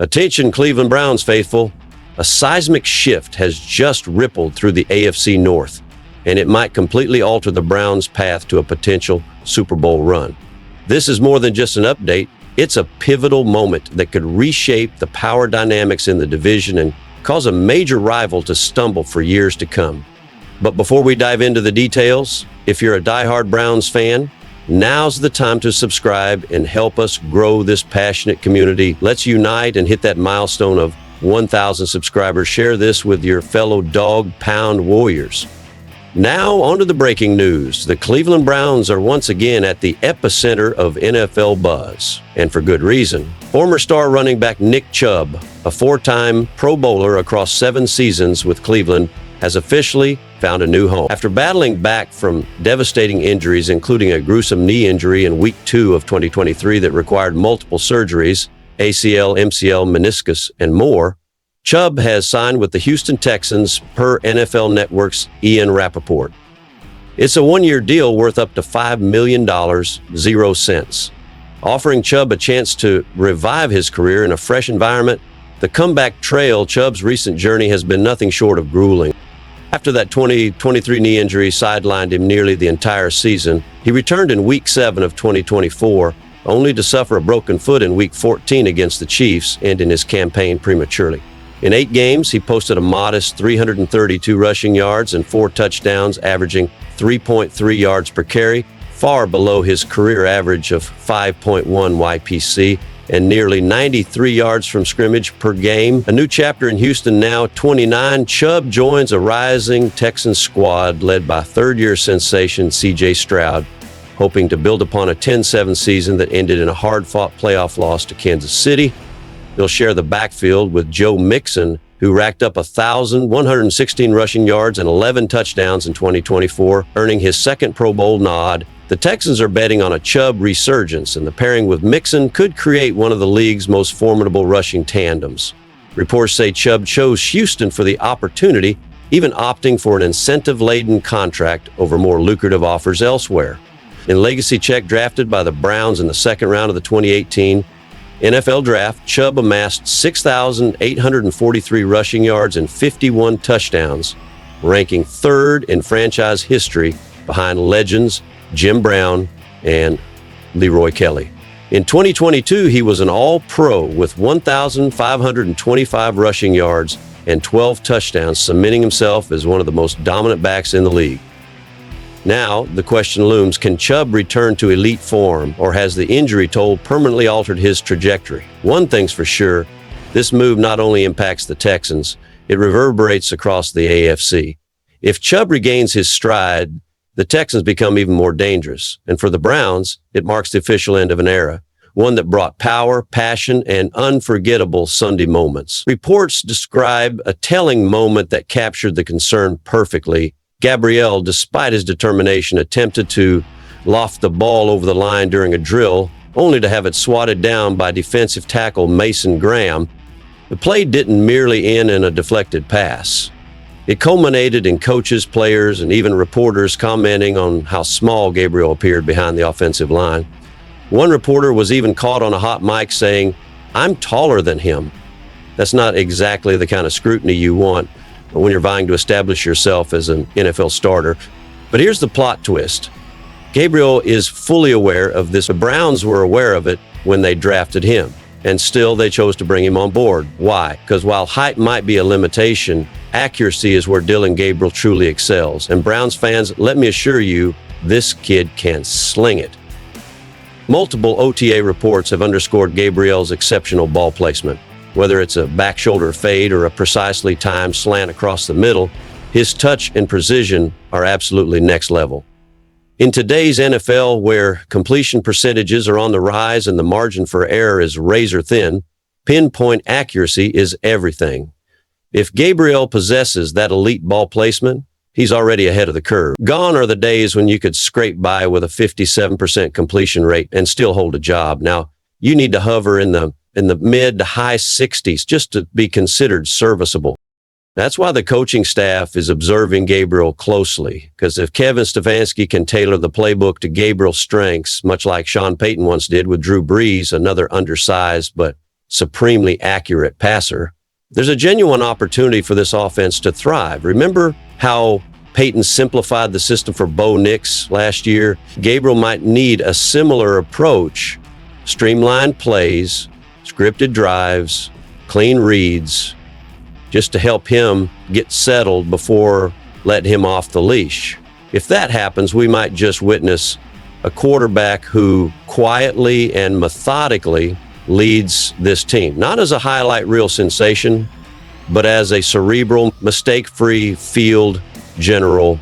Attention Cleveland Browns faithful, a seismic shift has just rippled through the AFC North, and it might completely alter the Browns' path to a potential Super Bowl run. This is more than just an update, it's a pivotal moment that could reshape the power dynamics in the division and cause a major rival to stumble for years to come. But before we dive into the details, if you're a diehard Browns fan, now's the time to subscribe and help us grow this passionate community. Let's unite and hit that milestone of 1,000 subscribers. Share this with your fellow dog pound warriors. Now, on to the breaking news. The Cleveland Browns are once again at the epicenter of NFL buzz, and for good reason. Former star running back Nick Chubb, a four-time Pro Bowler across 7 seasons with Cleveland, has officially found a new home. After battling back from devastating injuries, including a gruesome knee injury in Week 2 of 2023 that required multiple surgeries, ACL, MCL, meniscus, and more, Chubb has signed with the Houston Texans per NFL Network's Ian Rappaport. It's a 1-year deal worth up to $5 million, 0 cents. Offering Chubb a chance to revive his career in a fresh environment, the comeback trail Chubb's recent journey has been nothing short of grueling. After that 2023 knee injury sidelined him nearly the entire season, he returned in Week 7 of 2024, only to suffer a broken foot in Week 14 against the Chiefs, ending his campaign prematurely. In 8 games, he posted a modest 332 rushing yards and 4 touchdowns, averaging 3.3 yards per carry, far below his career average of 5.1 YPC, and nearly 93 yards from scrimmage per game. A new chapter in Houston now, 29, Chubb joins a rising Texans squad led by third-year sensation C.J. Stroud, hoping to build upon a 10-7 season that ended in a hard-fought playoff loss to Kansas City. He'll share the backfield with Joe Mixon, who racked up 1,116 rushing yards and 11 touchdowns in 2024, earning his second Pro Bowl nod. The Texans are betting on a Chubb resurgence, and the pairing with Mixon could create one of the league's most formidable rushing tandems. Reports say Chubb chose Houston for the opportunity, even opting for an incentive-laden contract over more lucrative offers elsewhere. In legacy check drafted by the Browns in the second round of the 2018 NFL Draft, Chubb amassed 6,843 rushing yards and 51 touchdowns, ranking third in franchise history behind legends Jim Brown and Leroy Kelly. In 2022, he was an All-Pro with 1,525 rushing yards and 12 touchdowns, cementing himself as one of the most dominant backs in the league. Now, the question looms, can Chubb return to elite form, or has the injury toll permanently altered his trajectory? One thing's for sure, this move not only impacts the Texans, it reverberates across the AFC. If Chubb regains his stride, the Texans become even more dangerous. And for the Browns, it marks the official end of an era, one that brought power, passion, and unforgettable Sunday moments. Reports describe a telling moment that captured the concern perfectly. Gabriel, despite his determination, attempted to loft the ball over the line during a drill, only to have it swatted down by defensive tackle Mason Graham. The play didn't merely end in a deflected pass. It culminated in coaches, players, and even reporters commenting on how small Gabriel appeared behind the offensive line. One reporter was even caught on a hot mic saying, "I'm taller than him." That's not exactly the kind of scrutiny you want when you're vying to establish yourself as an NFL starter. But here's the plot twist. Gabriel is fully aware of this. The Browns were aware of it when they drafted him, and still they chose to bring him on board. Why? Because while height might be a limitation, accuracy is where Dillon Gabriel truly excels. And Browns fans, let me assure you, this kid can sling it. Multiple OTA reports have underscored Gabriel's exceptional ball placement. Whether it's a back shoulder fade or a precisely timed slant across the middle, his touch and precision are absolutely next level. In today's NFL, where completion percentages are on the rise and the margin for error is razor thin, pinpoint accuracy is everything. If Gabriel possesses that elite ball placement, he's already ahead of the curve. Gone are the days when you could scrape by with a 57% completion rate and still hold a job. Now, you need to hover in the mid to high 60s just to be considered serviceable. That's why the coaching staff is observing Gabriel closely, because if Kevin Stefanski can tailor the playbook to Gabriel's strengths, much like Sean Payton once did with Drew Brees, another undersized but supremely accurate passer, there's a genuine opportunity for this offense to thrive. Remember how Peyton simplified the system for Bo Nix last year? Gabriel might need a similar approach: streamlined plays, scripted drives, clean reads, just to help him get settled before letting him off the leash. If that happens, we might just witness a quarterback who quietly and methodically leads this team, not as a highlight reel sensation, but as a cerebral, mistake-free field general.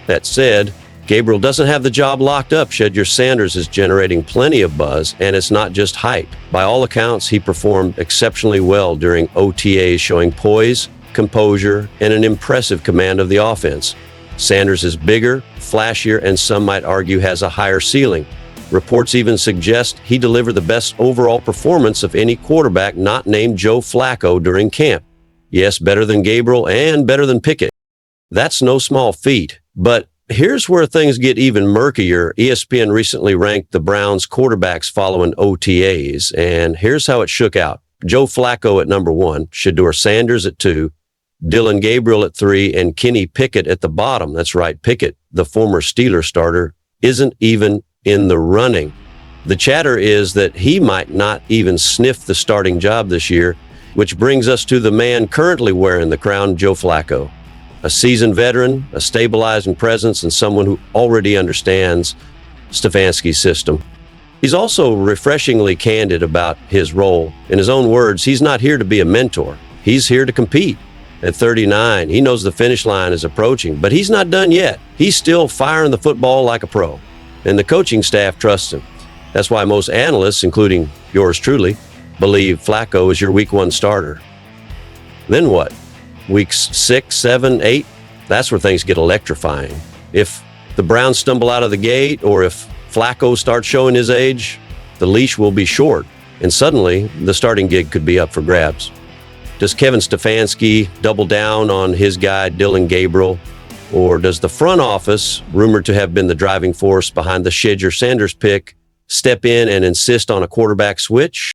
That said, Gabriel doesn't have the job locked up. Shedeur Sanders is generating plenty of buzz, and it's not just hype. By all accounts, he performed exceptionally well during OTAs, showing poise, composure, and an impressive command of the offense. Sanders is bigger, flashier, and some might argue has a higher ceiling. Reports even suggest he delivered the best overall performance of any quarterback not named Joe Flacco during camp. Yes, better than Gabriel and better than Pickett. That's no small feat. But here's where things get even murkier. ESPN recently ranked the Browns quarterbacks following OTAs, and here's how it shook out. Joe Flacco at number 1, Shedeur Sanders at 2, Dillon Gabriel at 3, and Kenny Pickett at the bottom. That's right, Pickett, the former Steelers starter, isn't even in the running. The chatter is that he might not even sniff the starting job this year, which brings us to the man currently wearing the crown, Joe Flacco. A seasoned veteran, a stabilizing presence, and someone who already understands Stefanski's system. He's also refreshingly candid about his role. In his own words, he's not here to be a mentor. He's here to compete. At 39, he knows the finish line is approaching, but he's not done yet. He's still firing the football like a pro, and the coaching staff trusts him. That's why most analysts, including yours truly, believe Flacco is your week 1 starter. Then what? Weeks 6, 7, 8? That's where things get electrifying. If the Browns stumble out of the gate, or if Flacco starts showing his age, the leash will be short, and suddenly the starting gig could be up for grabs. Does Kevin Stefanski double down on his guy, Dillon Gabriel? Or does the front office, rumored to have been the driving force behind the Shedeur Sanders pick, step in and insist on a quarterback switch?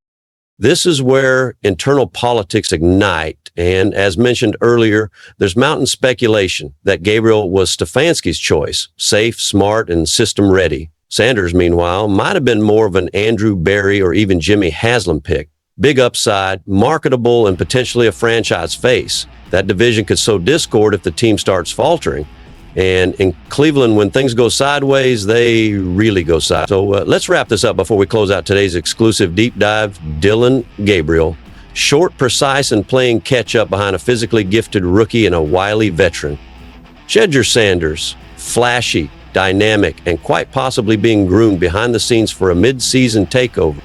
This is where internal politics ignite, and as mentioned earlier, there's mounting speculation that Gabriel was Stefanski's choice, safe, smart, and system-ready. Sanders, meanwhile, might have been more of an Andrew Berry or even Jimmy Haslam pick. Big upside, marketable, and potentially a franchise face. That division could sow discord if the team starts faltering. And in Cleveland, when things go sideways, they really go sideways. So let's wrap this up before we close out today's exclusive deep dive. Dillon Gabriel, short, precise, and playing catch-up behind a physically gifted rookie and a wily veteran. Shedeur Sanders, flashy, dynamic, and quite possibly being groomed behind the scenes for a mid-season takeover.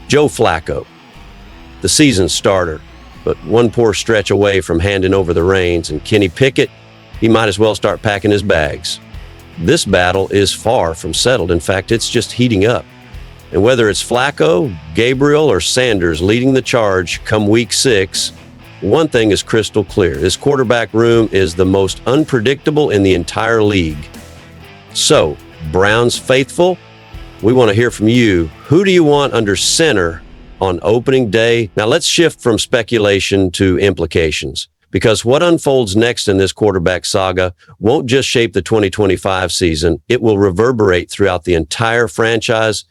Joe Flacco, the season starter, but one poor stretch away from handing over the reins. And Kenny Pickett, he might as well start packing his bags. This battle is far from settled. In fact, it's just heating up. And whether it's Flacco, Gabriel, or Sanders leading the charge come week 6, one thing is crystal clear. This quarterback room is the most unpredictable in the entire league. So, Browns faithful, we want to hear from you. Who do you want under center on opening day? Now let's shift from speculation to implications, because what unfolds next in this quarterback saga won't just shape the 2025 season, it will reverberate throughout the entire franchise.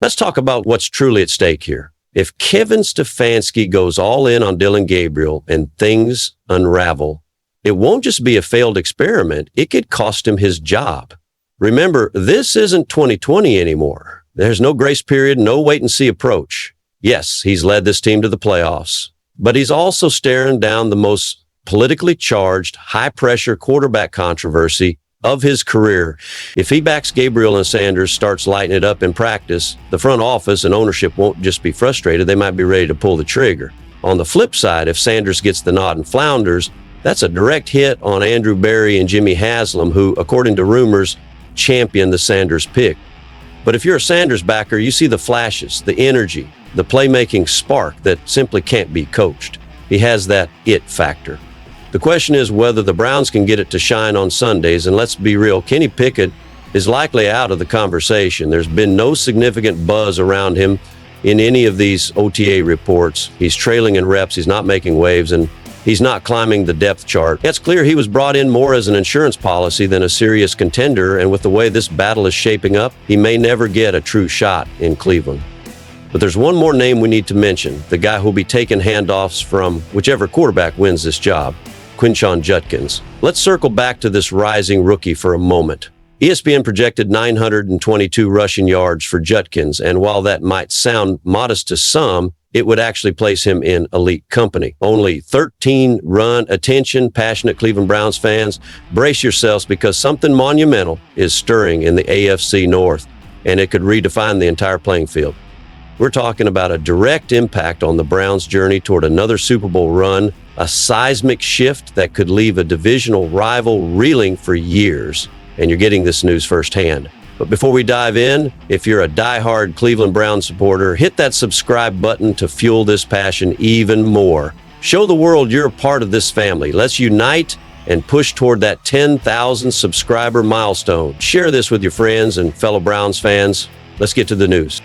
Let's talk about what's truly at stake here. If Kevin Stefanski goes all in on Dillon Gabriel and things unravel, it won't just be a failed experiment, it could cost him his job. Remember, this isn't 2020 anymore. There's no grace period, no wait and see approach. Yes, he's led this team to the playoffs, but he's also staring down the most politically charged, high-pressure quarterback controversy of his career. If he backs Gabriel and Sanders, starts lighting it up in practice, the front office and ownership won't just be frustrated, they might be ready to pull the trigger. On the flip side, if Sanders gets the nod and flounders, that's a direct hit on Andrew Berry and Jimmy Haslam, who, according to rumors, championed the Sanders pick. But if you're a Sanders backer, you see the flashes, the energy, the playmaking spark that simply can't be coached. He has that it factor. The question is whether the Browns can get it to shine on Sundays, and let's be real, Kenny Pickett is likely out of the conversation. There's been no significant buzz around him in any of these OTA reports. He's trailing in reps, he's not making waves, and he's not climbing the depth chart. It's clear he was brought in more as an insurance policy than a serious contender, and with the way this battle is shaping up, he may never get a true shot in Cleveland. But there's one more name we need to mention, the guy who'll be taking handoffs from whichever quarterback wins this job, Quinshon Judkins. Let's circle back to this rising rookie for a moment. ESPN projected 922 rushing yards for Judkins, and while that might sound modest to some, it would actually place him in elite company. Only 13 run. Attention, passionate Cleveland Browns fans, brace yourselves because something monumental is stirring in the AFC North, and it could redefine the entire playing field. We're talking about a direct impact on the Browns' journey toward another Super Bowl run, a seismic shift that could leave a divisional rival reeling for years. And you're getting this news firsthand. But before we dive in, if you're a diehard Cleveland Browns supporter, hit that subscribe button to fuel this passion even more. Show the world you're a part of this family. Let's unite and push toward that 10,000 subscriber milestone. Share this with your friends and fellow Browns fans. Let's get to the news.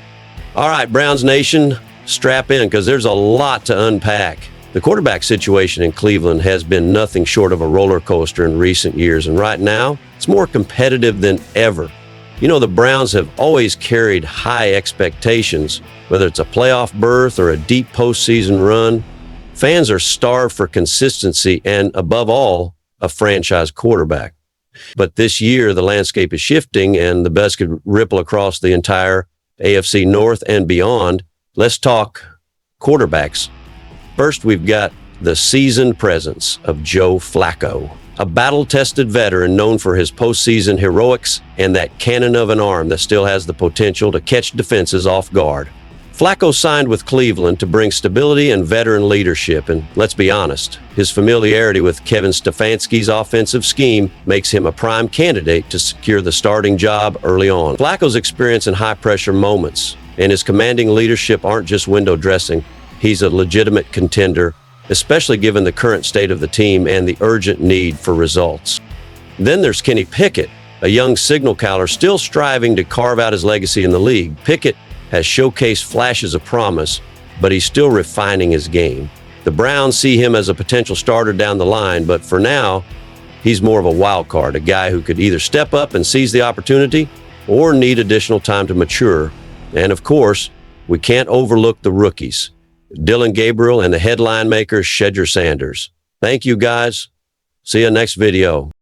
All right, Browns Nation, strap in because there's a lot to unpack. The quarterback situation in Cleveland has been nothing short of a roller coaster in recent years, and right now, it's more competitive than ever. You know, the Browns have always carried high expectations, whether it's a playoff berth or a deep postseason run. Fans are starved for consistency and, above all, a franchise quarterback. But this year, the landscape is shifting, and the best could ripple across the entire AFC North and beyond. Let's talk quarterbacks. First, we've got the seasoned presence of Joe Flacco, a battle-tested veteran known for his postseason heroics and that cannon of an arm that still has the potential to catch defenses off guard. Flacco signed with Cleveland to bring stability and veteran leadership, and let's be honest, his familiarity with Kevin Stefanski's offensive scheme makes him a prime candidate to secure the starting job early on. Flacco's experience in high-pressure moments and his commanding leadership aren't just window dressing. He's a legitimate contender, especially given the current state of the team and the urgent need for results. Then there's Kenny Pickett, a young signal caller still striving to carve out his legacy in the league. Pickett has showcased flashes of promise, but he's still refining his game. The Browns see him as a potential starter down the line, but for now, he's more of a wild card, a guy who could either step up and seize the opportunity or need additional time to mature. And of course, we can't overlook the rookies, Dylan Gabriel and the headline maker, Shedeur Sanders. Thank you, guys. See you next video.